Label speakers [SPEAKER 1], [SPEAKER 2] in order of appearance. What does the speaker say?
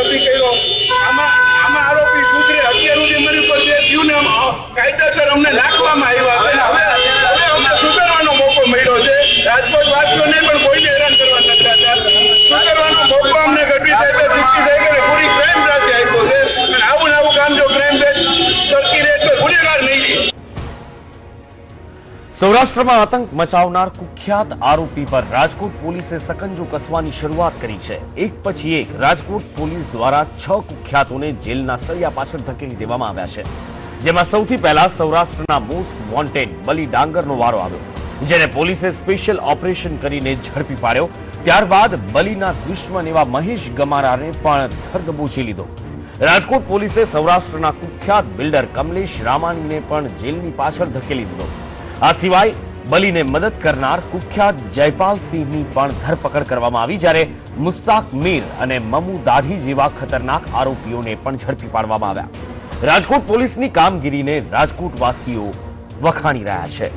[SPEAKER 1] નથી કર્યો. આમાં આરોપી સુધરે અત્યાર સુધી મારી ઉપર જે થયું ને કાયદેસર અમને નાખવામાં આવ્યા છે. હવે અમને સુધારવાનો મોકો મળ્યો છે. રાજકોટ વાસીઓને પણ કોઈને હેરાન કરવા નથી થતા. સુધારવાનો મોકો અમને ગઢવી સાહેબે સિટી સાહેબે પૂરી ક્રાઇમ બ્રાન્ચે આપ્યો છે. અને આવું ને આવું કામ જો ક્રાઇમ બ્રાન્ચ સરકી રહે તો ગુનેગાર નહીં.
[SPEAKER 2] સૌરાષ્ટ્રમાં આતંક મચાવનાર કુખ્યાત આરોપી પર રાજકોટ પોલીસે સકંજો કસવાની શરૂઆત કરી છે. એક પછી એક રાજકોટ પોલીસ દ્વારા 6 કુખ્યાતોને જેલના સળિયા પાછળ ધકેલી દેવામાં આવ્યા છે. જેમાં સૌથી પહેલા સૌરાષ્ટ્રના મોસ્ટ વોન્ટેડ બલી ડાંગરનો વારો આવ્યો, જેને પોલીસે સ્પેશિયલ ઓપરેશન કરીને ઝડપી પાડ્યો. ત્યારબાદ બલીના દુશ્મન એવા મહેશ ગમારાને પણ ધરદબોચી લીધો. રાજકોટ પોલીસે સૌરાષ્ટ્રના કુખ્યાત બિલ્ડર કમલેશ રામાણીને પણ જેલની પાછળ ધકેલી દીધો. આ સિવાય બલીને મદદ કરનાર કુખ્યાત જયપાલસિંહની પણ ધરપકડ કરવામાં આવી, જ્યારે મુસ્તાક મીર અને મમુ દાઢી જેવા ખતરનાક આરોપીઓને પણ ઝડપી પાડવામાં આવ્યા. રાજકોટ પોલીસની કામગીરીને રાજકોટવાસીઓ વખાણી રહ્યા છે.